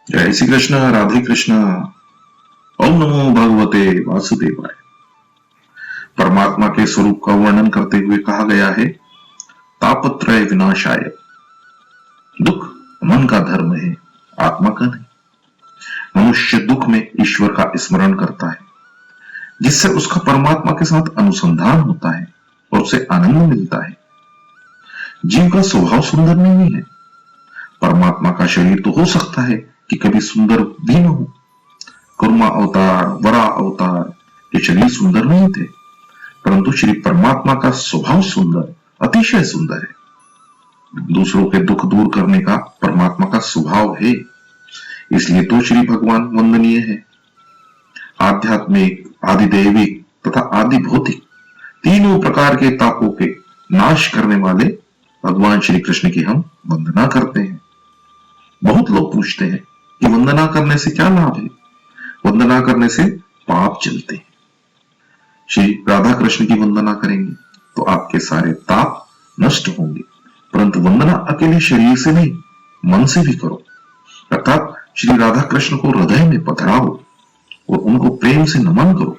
जय श्री कृष्ण, राधे कृष्ण। ओम नमो भगवते वासुदेवाय। परमात्मा के स्वरूप का वर्णन करते हुए कहा गया है, तापत्रय विनाशाय। दुख मन का धर्म है, आत्मा का नहीं। मनुष्य दुख में ईश्वर का स्मरण करता है, जिससे उसका परमात्मा के साथ अनुसंधान होता है और उसे आनंद मिलता है। जीव का स्वभाव सुंदर नहीं है। परमात्मा का शरीर तो हो सकता है कि कभी सुंदर भी न हो। कुर्मा अवतार, वरा अवतार, ये शरीर सुंदर नहीं थे, परंतु श्री परमात्मा का स्वभाव सुंदर, अतिशय सुंदर है। दूसरों के दुख दूर करने का परमात्मा का स्वभाव है, इसलिए तो श्री भगवान वंदनीय है। आध्यात्मिक, आदिदैविक तथा आदि भौतिक तीनों प्रकार के तापों के नाश करने वाले भगवान श्री कृष्ण की हम वंदना करते हैं। बहुत लोग पूछते हैं कि वंदना करने से क्या लाभ है। वंदना करने से पाप चलते हैं। श्री राधा कृष्ण की वंदना करेंगे तो आपके सारे ताप नष्ट होंगे, परंतु वंदना अकेले शरीर से नहीं, मन से भी करो। अर्थात श्री राधा कृष्ण को हृदय में पधराओ और उनको प्रेम से नमन करो।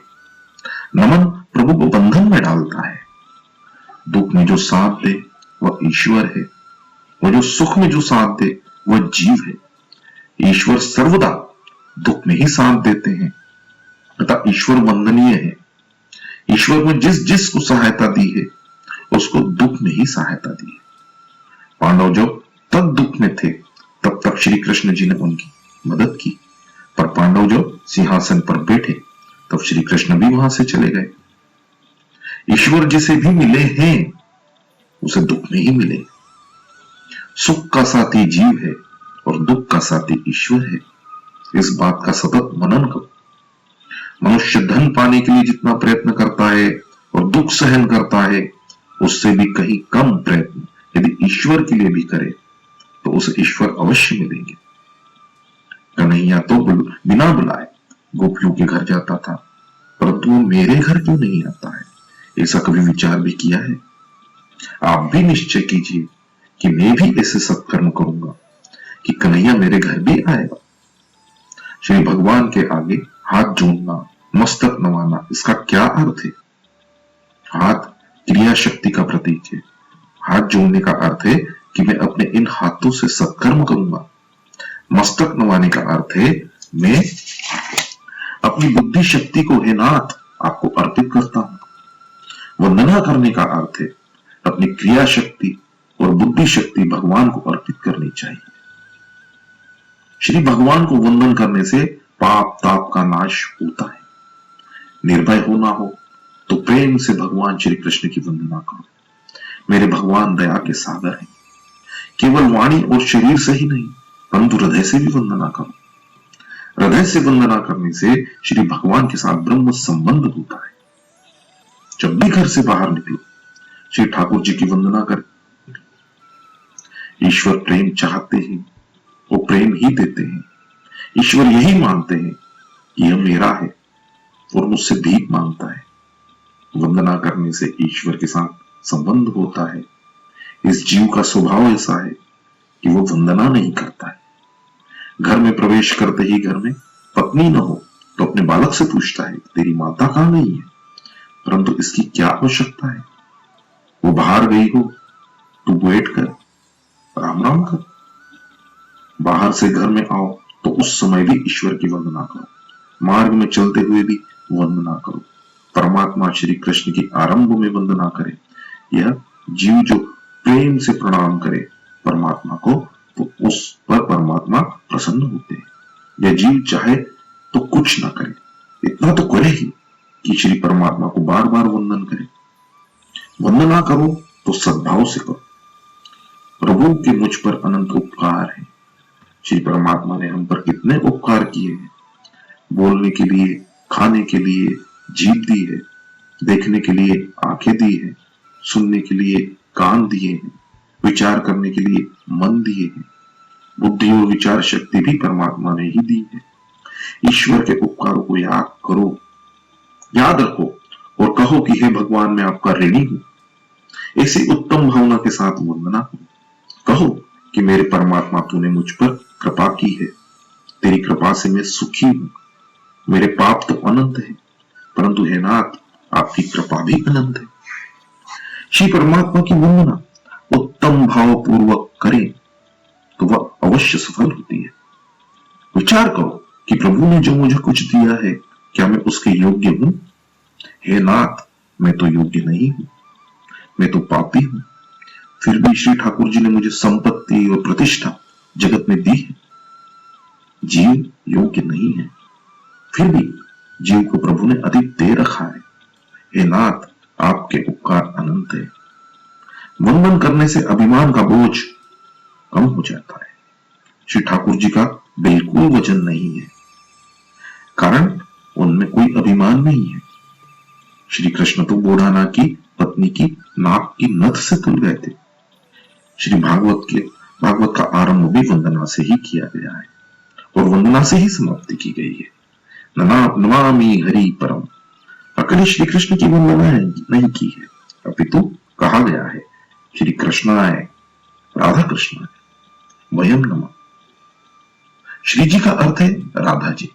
नमन प्रभु को बंधन में डालता है। दुख में जो साथ दे वह ईश्वर है, वह जो सुख में जो साथ दे वह जीव है। ईश्वर सर्वदा दुख में ही साथ देते हैं, अतः ईश्वर वंदनीय है। ईश्वर ने जिस जिस को सहायता दी है, उसको दुख में ही सहायता दी है। पांडव जब तब दुख में थे, तब तक श्री कृष्ण जी ने उनकी मदद की, पर पांडव जब सिंहासन पर बैठे तब श्री कृष्ण भी वहां से चले गए। ईश्वर जिसे भी मिले हैं उसे दुख में ही मिले। सुख का साथी जीव है और दुख का साथी ईश्वर है। इस बात का सतत मनन करो। मनुष्य धन पाने के लिए जितना प्रयत्न करता है और दुख सहन करता है, उससे भी कहीं कम प्रयत्न यदि ईश्वर के लिए भी करे तो उसे ईश्वर अवश्य मिलेंगे। कन्हैया तो बिना बुलाए गोपियों के घर जाता था, परंतु वो मेरे घर क्यों नहीं आता है, ऐसा कभी विचार भी किया है? आप भी निश्चय कीजिए कि मैं भी ऐसे सत्कर्म करूंगा कि कन्हैया मेरे घर भी आएगा। श्री भगवान के आगे हाथ जोड़ना, मस्तक नवाना, इसका क्या अर्थ है? हाथ क्रिया शक्ति का प्रतीक है। हाथ जोड़ने का अर्थ है कि मैं अपने इन हाथों से सत्कर्म करूंगा। मस्तक नवाने का अर्थ है मैं अपनी बुद्धि शक्ति को हे नाथ आपको अर्पित करता हूं। वंदना करने का अर्थ है अपनी क्रिया शक्ति और बुद्धि शक्ति भगवान को अर्पित करनी चाहिए। श्री भगवान को वंदन करने से पाप ताप का नाश होता है। निर्भय होना हो तो प्रेम से भगवान श्री कृष्ण की वंदना करो। मेरे भगवान दया के सागर हैं। केवल वाणी और शरीर से ही नहीं, परंतु हृदय से भी वंदना करो। हृदय से वंदना करने से श्री भगवान के साथ ब्रह्म संबंध होता है। जब भी घर से बाहर निकलो, श्री ठाकुर जी की वंदना करें। ईश्वर प्रेम चाहते हैं, वो प्रेम ही देते हैं। ईश्वर यही मानते हैं कि यह मेरा है और मुझसे भीख मांगता है। वंदना करने से ईश्वर के साथ संबंध होता है। इस जीव का स्वभाव ऐसा है कि वो वंदना नहीं करता है। घर में प्रवेश करते ही घर में पत्नी न हो तो अपने बालक से पूछता है तेरी माता कहां गई है, परंतु इसकी क्या आवश्यकता है? वो बाहर गई हो तो बैठ कर राम राम कर। बाहर से घर में आओ तो उस समय भी ईश्वर की वंदना करो। मार्ग में चलते हुए भी वंदना करो। परमात्मा श्री कृष्ण की आरंभ में वंदना करे। यह जीव जो प्रेम से प्रणाम करे परमात्मा को, तो उस पर परमात्मा प्रसन्न होते हैं। यह जीव चाहे तो कुछ ना करे, इतना तो करे ही कि श्री परमात्मा को बार बार वंदन करे। वंदना करो तो सद्भाव से करो। प्रभु के मुझ पर अनंत उपकार है। श्री परमात्मा ने हम पर कितने उपकार किए हैं। बोलने के लिए, खाने के लिए जीभ दी है, देखने के लिए आंखें दी है, सुनने के लिए कान दिए हैं, विचार करने के लिए मन दिए हैं। बुद्धि और विचार शक्ति भी परमात्मा ने ही दी है। ईश्वर के उपकारों को याद करो, याद रखो और कहो कि हे भगवान मैं आपका ऋणी हूं। ऐसी उत्तम भावना के साथ वंदना करो। कहो कि मेरे परमात्मा तूने मुझ पर कृपा की है, तेरी कृपा से मैं सुखी हूं। मेरे पाप तो अनंत है, परंतु हे नाथ, आपकी कृपा भी अनंत है। श्री परमात्मा की वंदना उत्तम भाव पूर्वक करें तो वह अवश्य सफल होती है। विचार करो कि प्रभु ने जो मुझे कुछ दिया है, क्या मैं उसके योग्य हूं? हे नाथ, मैं तो योग्य नहीं हूं, मैं तो पापी हूं। फिर भी श्री ठाकुर जी ने मुझे संपत्ति और प्रतिष्ठा जगत में दी है। जीव योग्य नहीं है, फिर भी जीव को प्रभु ने अधिक दे रखा है। हे नाथ, आपके उपकार अनंत है। वंदन करने से अभिमान का बोझ कम हो जाता है। श्री ठाकुर जी का बिल्कुल वजन नहीं है, कारण उनमें कोई अभिमान नहीं है। श्री कृष्ण तो बोढ़ाना की पत्नी की नाक की नथ से तुल गए थे। श्री भागवत का आरंभ भी वंदना से ही किया गया है और वंदना से ही समाप्ति की गई है। नमामि हरि परम। अकेले श्री कृष्ण की वंदना नहीं की है, अपितु कहा गया है श्री कृष्णाय, राधा कृष्णाय वयम नमः। श्री जी का अर्थ है राधा जी।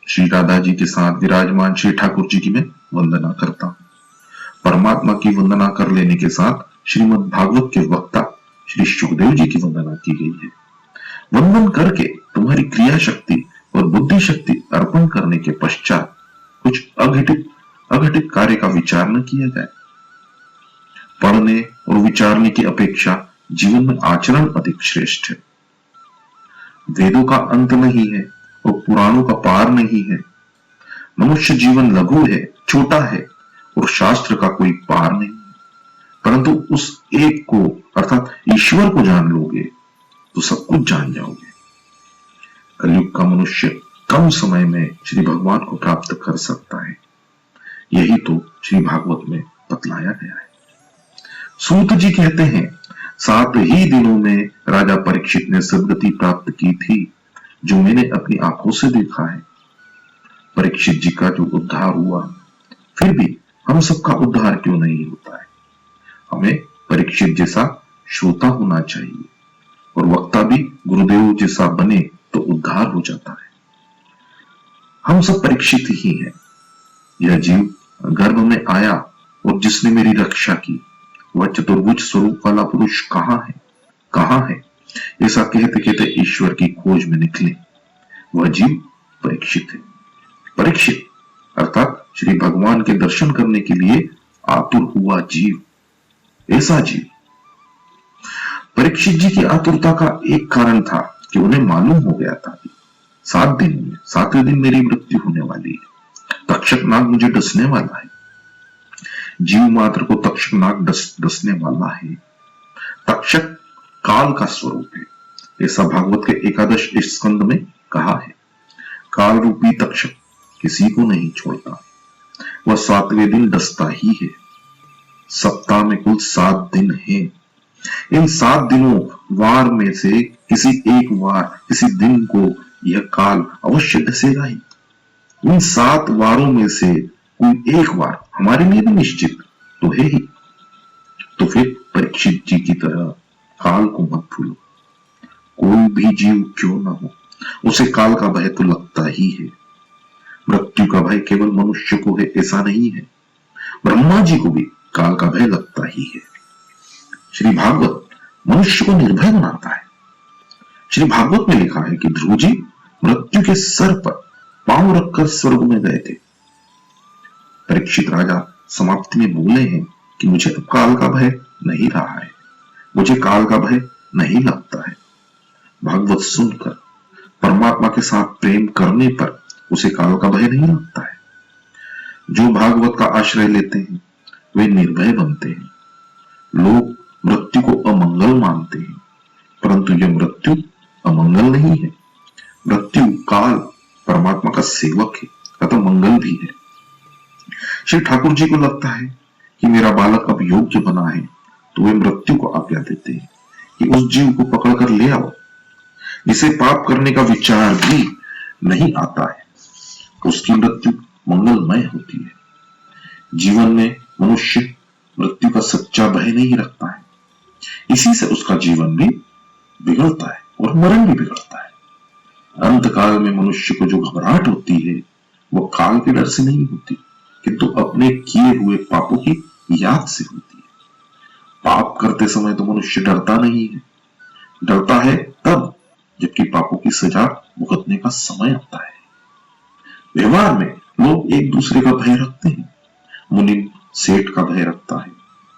श्री राधा जी के साथ विराजमान श्री ठाकुर जी की मैं वंदना करता हूं। परमात्मा की वंदना कर लेने के साथ श्रीमद् भागवत के वक्ता श्री सुखदेव जी की वंदना की गई है। वंदन करके तुम्हारी क्रिया शक्ति और बुद्धि शक्ति अर्पण करने के पश्चात कुछ अघटित कार्य का विचार न किया जाए। पढ़ने और विचारने की अपेक्षा जीवन में आचरण अधिक श्रेष्ठ है। वेदों का अंत नहीं है और पुराणों का पार नहीं है। मनुष्य जीवन लघु है, छोटा है और शास्त्र का कोई पार नहीं है, परंतु उस एक को अर्थात ईश्वर को जान लोगे तो सब कुछ जान जाओगे। कलयुग का मनुष्य कम समय में श्री भगवान को प्राप्त कर सकता है। यही तो श्री भागवत में बतलाया गया है। सूत जी कहते हैं, 7 ही दिनों में राजा परीक्षित ने सदगति प्राप्त की थी, जो मैंने अपनी आंखों से देखा है। परीक्षित जी का जो उद्धार हुआ, फिर भी हम सबका उद्धार क्यों नहीं होता है? हमें परीक्षित जैसा श्रोता होना चाहिए और वक्ता भी गुरुदेव जैसा बने तो उद्धार हो जाता है। हम सब परीक्षित ही हैं। यह जीव गर्भ में आया और जिसने मेरी रक्षा की, वह चतुर्भुज स्वरूप वाला पुरुष कहां है? ऐसा कहते कहते ईश्वर की खोज में निकले। वह जीव परीक्षित है। परीक्षित अर्थात श्री भगवान के दर्शन करने के लिए आतुर हुआ जीव, ऐसा जीव। परीक्षित जी की आतुरता का एक कारण था कि उन्हें मालूम हो गया था कि 7 दिन में 7वें दिन मेरी मृत्यु होने वाली है। तक्षक नाग मुझे डसने वाला है। जीव मात्र को तक्षक नाग डसने वाला है। तक्षक काल का स्वरूप है, ऐसा भागवत के 11 स्कंद में कहा है। काल रूपी तक्षक किसी को नहीं छोड़ता, वह 7वें दिन डसता ही है। सप्ताह में कुल 7 दिन हैं। इन 7 दिनों वार में से किसी एक वार, किसी दिन को यह काल अवश्य डसेगा ही। इन 7 वारों में से कोई एक वार हमारे लिए भी निश्चित तो है ही। तो फिर परीक्षित जी की तरह काल को मत भूलो। कोई भी जीव क्यों ना हो, उसे काल का भय तो लगता ही है। मृत्यु का भय केवल मनुष्य को है ऐसा नहीं है, ब्रह्मा जी को भी काल का भय लगता ही है। श्री भागवत मनुष्य को निर्भय बनाता है। श्री भागवत में लिखा है कि ध्रुव जी मृत्यु के सर पर पांव रखकर स्वर्ग में गए थे। परीक्षित राजा समाप्ति में बोले हैं कि मुझे अब काल का भय नहीं रहा है, मुझे काल का भय नहीं लगता है। भागवत सुनकर परमात्मा के साथ प्रेम करने पर उसे काल का भय नहीं लगता है। जो भागवत का आश्रय लेते हैं वे निर्भय बनते हैं। लोग मृत्यु को अमंगल मानते हैं, परंतु यह मृत्यु अमंगल नहीं है। मृत्यु काल परमात्मा का सेवक है, अतः मंगल भी है। श्री ठाकुर जी को लगता है कि मेरा बालक अब योग्य बना है, तो वे मृत्यु को आज्ञा देते हैं कि उस जीव को पकड़कर ले आओ, जिसे पाप करने का विचार भी नहीं आता है। उसकी मृत्यु मंगलमय होती है। जीवन में मनुष्य मृत्यु का सच्चा भय नहीं रखता है, इसी से उसका जीवन भी बिगड़ता है और मरण भी बिगड़ता है। अंत काल में मनुष्य को जो घबराहट होती है वो काल के डर से नहीं होती, किंतु अपने किए हुए पापों की याद से होती है। पाप करते समय तो मनुष्य डरता नहीं है, डरता है तब जबकि पापों की सजा भुगतने का समय आता है। व्यवहार में लोग एक दूसरे का भय रखते हैं। मुनि सेठ का भय रखता है,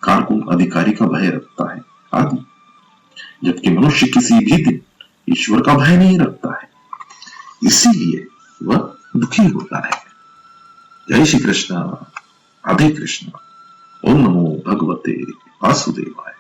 कारकुन अधिकारी का भय रखता है आदि, जबकि मनुष्य किसी भी दिन ईश्वर का भय नहीं रखता है, इसीलिए वह दुखी होता है। जय श्री कृष्ण, राधे कृष्ण। ओम नमो भगवते वासुदेवाय।